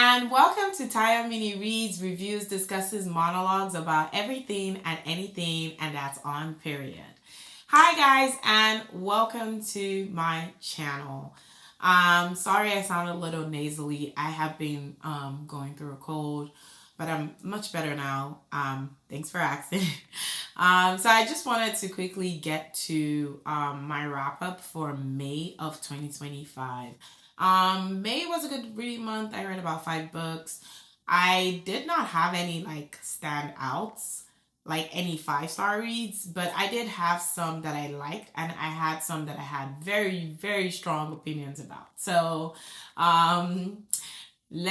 And welcome to Taya Mini Reads, Reviews, Discusses, Monologues about everything and anything, and that's on period. Hi guys, and welcome to my channel. Sorry I sound a little nasally. I have been going through a cold, but I'm much better now. Thanks for asking. So I just wanted to quickly get to my wrap up for May of 2025. May was a good reading month. I read about 5 books. I did not have any like standouts, like any 5-star reads, but I did have some that I liked, and I had some that I had very, very strong opinions about. So, let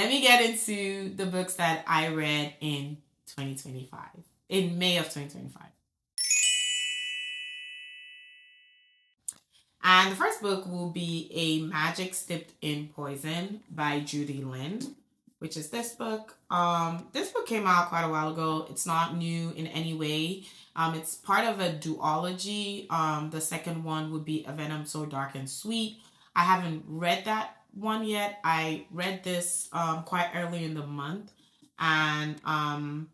me get into the books that I read in 2025, in May of 2025. And the first book will be A Magic Steeped in Poison by Judy Lynn, which is this book. This book came out quite a while ago. It's not new in any way. It's part of a duology. The second one would be A Venom So Dark and Sweet. I haven't read that one yet. I read this quite early in the month, and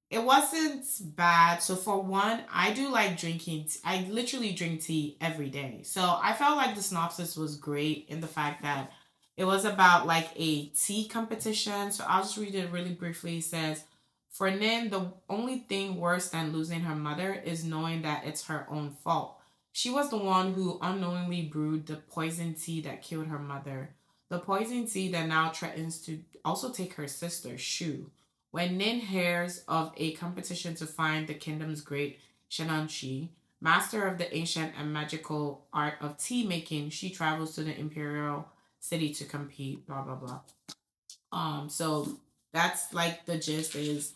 it wasn't bad. So for one, I do like drinking. I literally drink tea every day. So I felt like the synopsis was great in the fact that it was about like a tea competition. So I'll just read it really briefly. It says, for Nin, the only thing worse than losing her mother is knowing that it's her own fault. She was the one who unknowingly brewed the poison tea that killed her mother. The poison tea that now threatens to also take her sister, Shu. When Nin hears of a competition to find the kingdom's great Shenanchi, master of the ancient and magical art of tea making, she travels to the imperial city to compete. Blah blah blah. So that's like the gist is,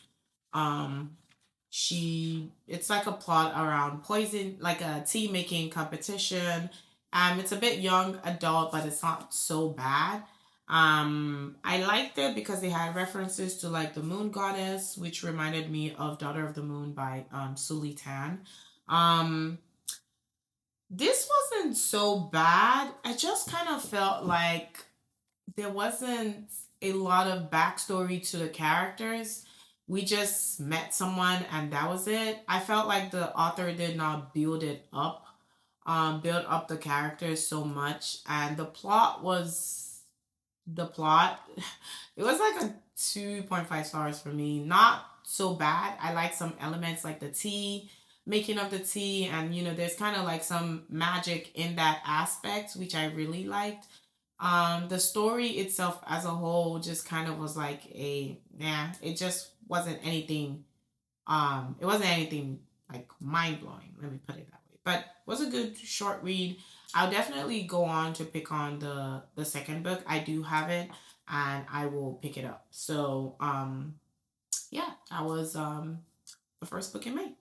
it's like a plot around poison, like a tea making competition. It's a bit young adult, but it's not so bad. I liked it because they had references to like the moon goddess, which reminded me of Daughter of the Moon by Suli Tan. This wasn't so bad. I just kind of felt like there wasn't a lot of backstory to the characters. We just met someone and that was it. I felt like the author did not build it up, build up the characters so much, and the plot was the plot. It was like a 2.5 stars for me. Not so bad. I like some elements like the tea, making of the tea, and there's kind of like some magic in that aspect, which I really liked. The story itself as a whole just kind of was like it just wasn't anything. It wasn't anything like mind blowing. Let me put it that way. But it was a good short read. I'll definitely go on to pick on the second book. I do have it, and I will pick it up. So yeah, that was the first book in May.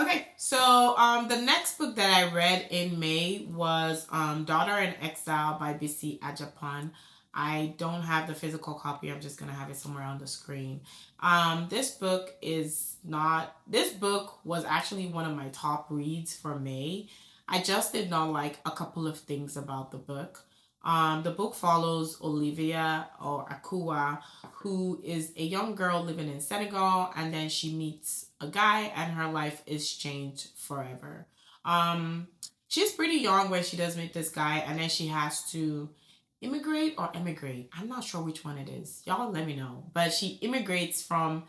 Okay, so the next book that I read in May was Daughter in Exile by Bisi Adjapon. I don't have the physical copy. I'm just gonna have it somewhere on the screen. This book was actually one of my top reads for May. I just did not like a couple of things about the book. The book follows Olivia, or Akua, who is a young girl living in Senegal, and then she meets a guy and her life is changed forever. She's pretty young when she does meet this guy, and then she has to immigrate or emigrate. I'm not sure which one it is. Y'all let me know. But she immigrates from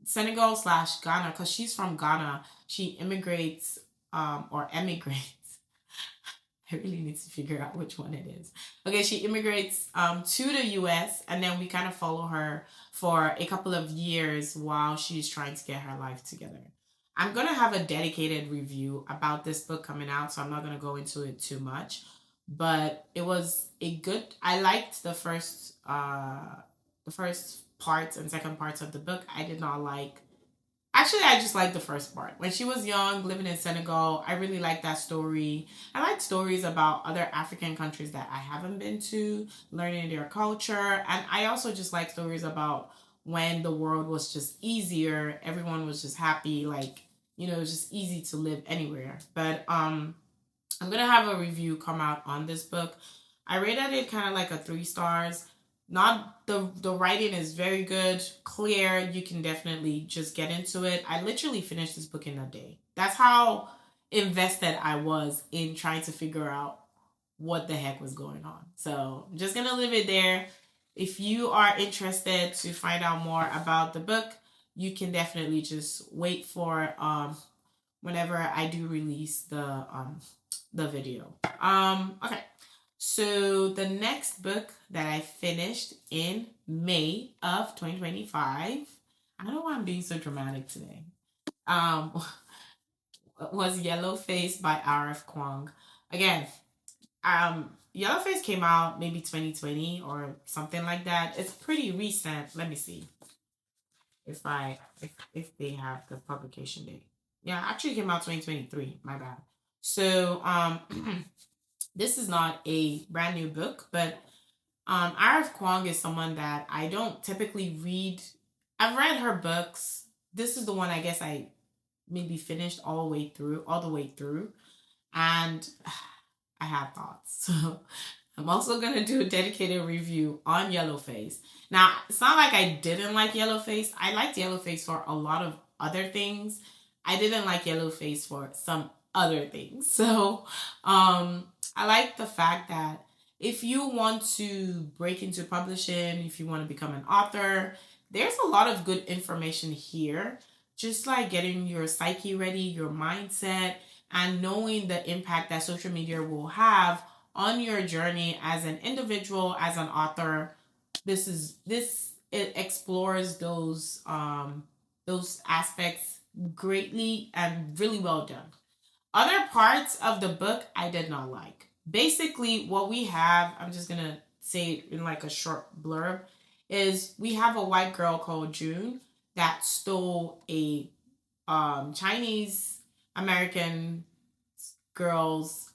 Senegal / Ghana, because she's from Ghana. She immigrates or emigrates. I really need to figure out which one it is. Okay, she immigrates to the US, and then we kind of follow her for a couple of years while she's trying to get her life together. I'm going to have a dedicated review about this book coming out, so I'm not going to go into it too much. But it was I liked the first parts and second parts of the book. I did not like, actually, I just liked the first part. When she was young, living in Senegal, I really liked that story. I like stories about other African countries that I haven't been to, learning their culture. And I also just like stories about when the world was just easier. Everyone was just happy. Like, it was just easy to live anywhere. But I'm going to have a review come out on this book. I rated it kind of like a 3 stars. not the writing is very good, clear. You can definitely just get into it. I literally finished this book in a day. That's how invested I was in trying to figure out what the heck was going on. So I'm just gonna leave it there. If you are interested to find out more about the book, you can definitely just wait for whenever I do release the video. Okay. So the next book that I finished in May of 2025, I don't know why I'm being so dramatic today, was Yellowface by R.F. Kuang. Again, Yellowface came out maybe 2020 or something like that. It's pretty recent. Let me see if they have the publication date. Yeah, actually came out 2023. My bad. So this is not a brand new book, but R.F. Kuang is someone that I don't typically read. I've read her books. This is the one I guess I maybe finished all the way through, and I have thoughts. So I'm also gonna do a dedicated review on Yellowface. Now, it's not like I didn't like Yellowface. I liked Yellowface for a lot of other things. I didn't like Yellowface for some other things. So I like the fact that if you want to break into publishing, if you want to become an author, there's a lot of good information here. Just like getting your psyche ready, your mindset, and knowing the impact that social media will have on your journey as an individual, as an author. It explores those aspects greatly and really well done. Other parts of the book I did not like. Basically, what we have, I'm just gonna say it in like a short blurb, is we have a white girl called June that stole a Chinese American girl's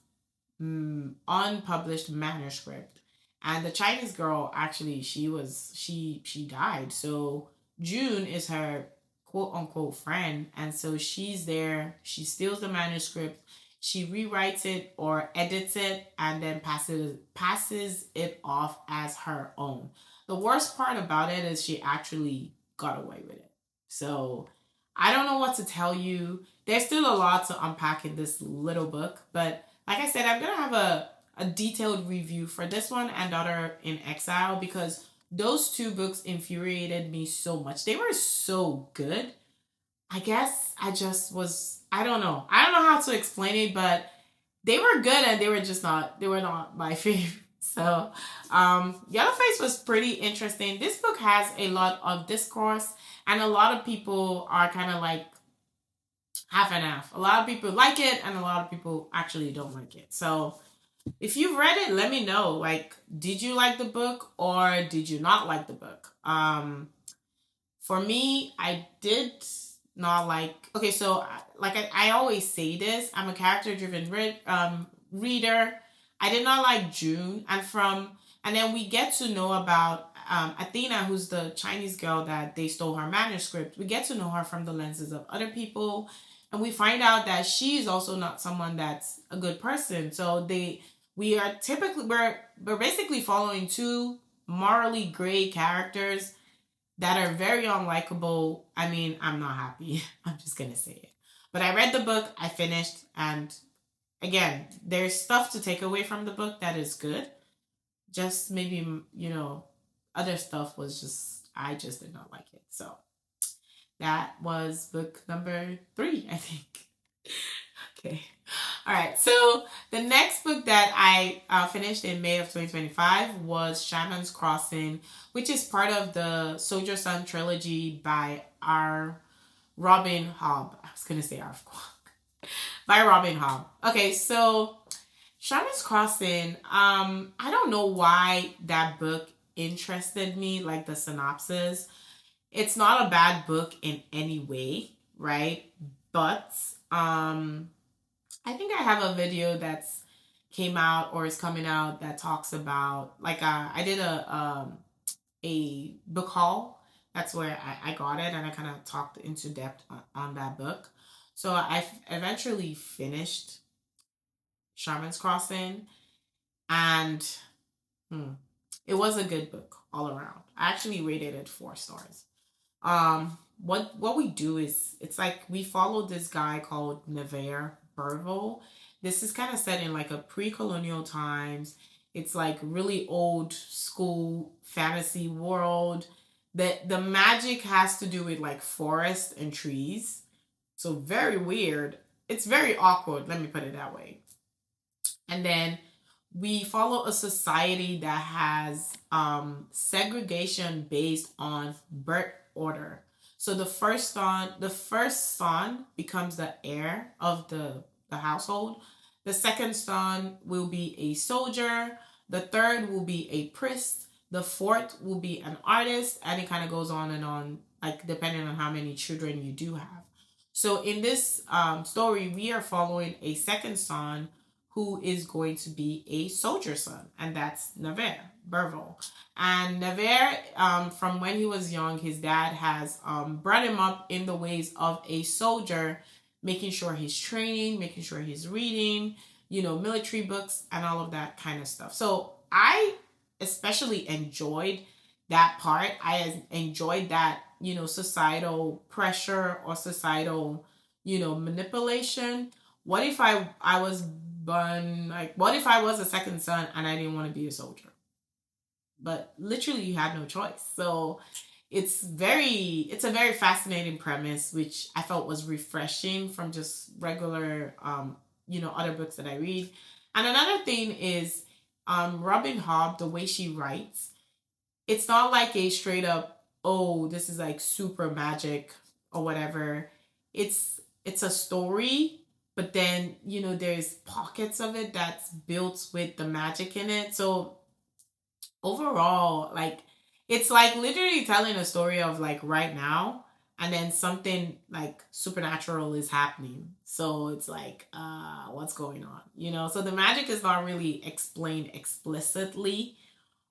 unpublished manuscript, and the Chinese girl actually she died. So June is her quote unquote friend, and so she's there. She steals the manuscript, she rewrites it or edits it, and then passes it off as her own. The worst part about it is she actually got away with it. So I don't know what to tell you. There's still a lot to unpack in this little book, but like I said, I'm gonna have a detailed review for this one and Daughter in Exile, because those two books infuriated me so much. They were so good. I guess I don't know. I don't know how to explain it, but they were good and they were not my favorite. So Yellowface was pretty interesting. This book has a lot of discourse, and a lot of people are kind of like half and half. A lot of people like it and a lot of people actually don't like it. So if you've read it, let me know. Like, did you like the book or did you not like the book? For me, I did not like. Okay, so like I always say this, I'm a character-driven reader. I did not like June, and then we get to know about Athena, who's the Chinese girl that they stole her manuscript. We get to know her from the lenses of other people, and we find out that she's also not someone that's a good person. So we're basically following two morally gray characters that are very unlikable. I mean, I'm not happy. I'm just gonna say it. But I read the book, I finished, and again, there's stuff to take away from the book that is good. Just maybe, other stuff was I just did not like it. So that was book number 3, I think. Okay. All right. So the next book that I finished in May of 2025 was Shaman's Crossing, which is part of the Soldier Sun trilogy by Robin Hobb. I was going to say by Robin Hobb. Okay. So Shaman's Crossing, I don't know why that book interested me, like the synopsis. It's not a bad book in any way, right? But I think I have a video that's came out or is coming out that talks about, like, I did a book haul. That's where I got it, and I kind of talked into depth on that book. So I eventually finished Shaman's Crossing, and it was a good book. all around. I actually rated it 4 stars. What we do is, it's like we follow this guy called Nevere Burville. This is kind of set in like a pre-colonial times. It's like really old school fantasy world. The magic has to do with like forest and trees. So very weird. It's very awkward, let me put it that way. And then we follow a society that has segregation based on birth order. So the first son becomes the heir of the household. The second son will be a soldier. The third will be a priest. The fourth will be an artist, and it kind of goes on and on, like depending on how many children you do have. So in this story, we are following a second son who is going to be a soldier son, and that's Navarre Burville. And Navarre, from when he was young, his dad has brought him up in the ways of a soldier, making sure he's training, making sure he's reading, military books and all of that kind of stuff. So I especially enjoyed that part. I enjoyed that, societal pressure or societal, manipulation. What if I was born, like, what if I was a second son and I didn't want to be a soldier? But literally you had no choice. So it's a very fascinating premise, which I felt was refreshing from just regular other books that I read. And another thing is Robin Hobb, the way she writes, it's not like a straight up, oh, this is like super magic or whatever. It's a story, but then there's pockets of it that's built with the magic in it. So overall, like, it's like literally telling a story of like right now, and then something like supernatural is happening. So it's like, what's going on? So the magic is not really explained explicitly,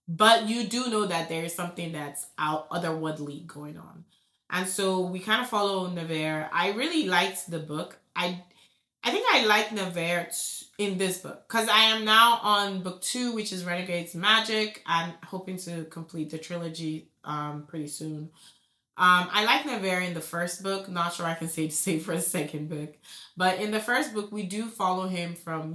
but you do know that there is something that's out otherworldly going on. And so we kind of follow Nevere. I really liked the book. I think I like Nevere in this book because I am now on book 2, which is Renegade's Magic. I'm hoping to complete the trilogy pretty soon. I like Nevere in the first book. Not sure I can say the same for the second book, but in the first book we do follow him from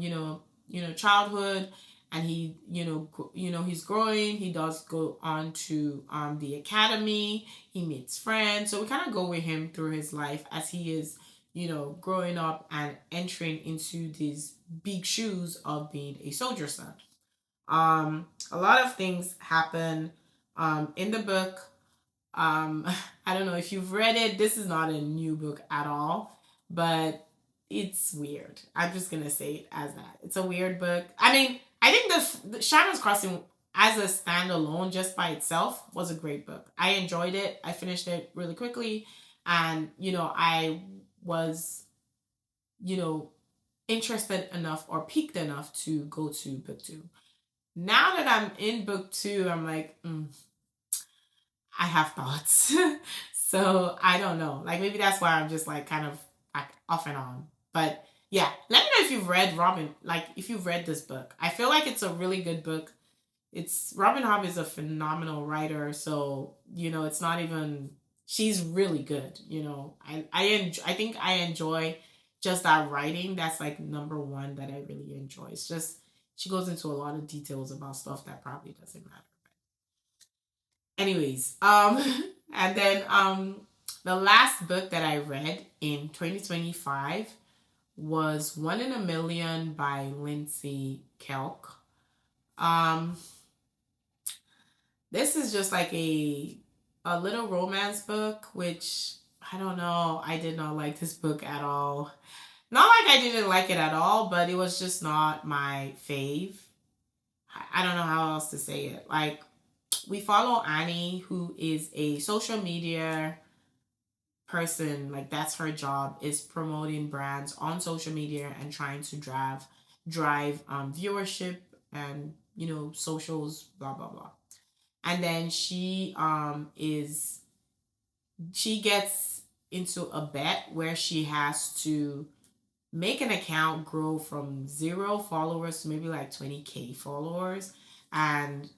childhood, and he he's growing. He does go on to the academy. He meets friends, so we kind of go with him through his life as he is growing up and entering into these big shoes of being a soldier son. A lot of things happen in the book. I don't know if you've read it. This is not a new book at all, but it's weird. I'm just gonna say it as that. It's a weird book. I mean, I think the Shaman's Crossing as a standalone, just by itself, was a great book. I enjoyed it. I finished it really quickly, and I was, interested enough or piqued enough to go to book 2. Now that I'm in book 2, I'm like, I have thoughts. So I don't know. Like, maybe that's why I'm just like kind of like off and on. But yeah, let me know if you've read if you've read this book. I feel like it's a really good book. Robin Hobb is a phenomenal writer. So, it's not even, she's really good. I think I enjoy just that writing. That's like number one that I really enjoy. It's just, she goes into a lot of details about stuff that probably doesn't matter. Anyways, and then the last book that I read in 2025 was One in a Million by Lindsay Kelk. This is just like a little romance book, which I don't know. I did not like this book at all. Not like I didn't like it at all, but it was just not my fave. I don't know how else to say it. Like, we follow Annie, who is a social media person. Like, that's her job, is promoting brands on social media and trying to drive viewership and socials, blah blah blah. And then she gets into a bet where she has to make an account grow from 0 followers to maybe like 20K followers. and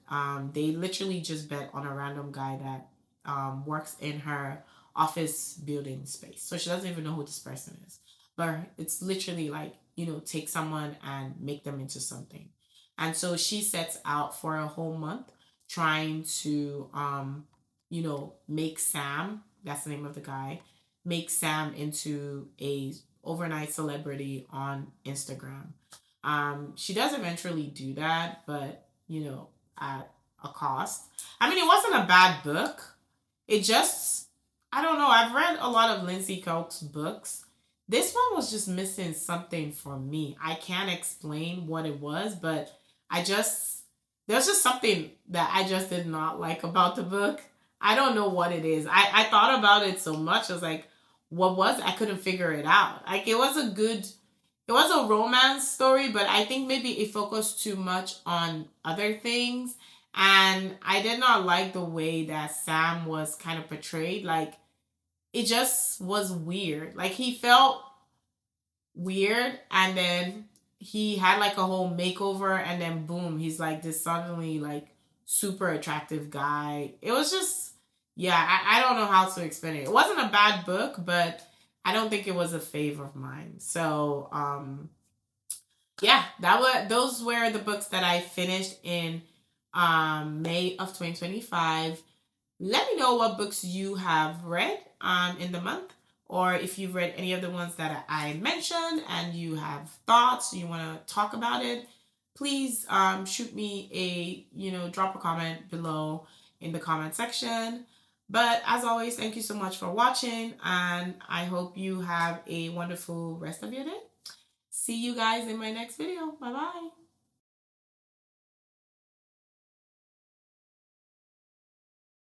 they literally just bet on a random guy that works in her office building space. So she doesn't even know who this person is. But it's literally like, take someone and make them into something. And so she sets out for a whole month trying to, make Sam, that's the name of the guy, make Sam into a overnight celebrity on Instagram. She does eventually do that, but at a cost. I mean, it wasn't a bad book. It just, I don't know. I've read a lot of Lindsay Coates' books. This one was just missing something for me. I can't explain what it was, but there's just something that I just did not like about the book. I don't know what it is. I thought about it so much. I was like, what was it? I couldn't figure it out. Like, it was a romance story, but I think maybe it focused too much on other things. And I did not like the way that Sam was kind of portrayed. Like, it just was weird. Like, he felt weird, and then he had like a whole makeover, and then boom, he's like this suddenly like super attractive guy. It was just, yeah, I don't know how to explain it. It wasn't a bad book, but I don't think it was a fave of mine. So yeah, those were the books that I finished in May of 2025. Let me know what books you have read in the month, or if you've read any of the ones that I mentioned and you have thoughts, you want to talk about it. Please shoot me drop a comment below in the comment section. But as always, thank you so much for watching, and I hope you have a wonderful rest of your day. See you guys in my next video. Bye bye.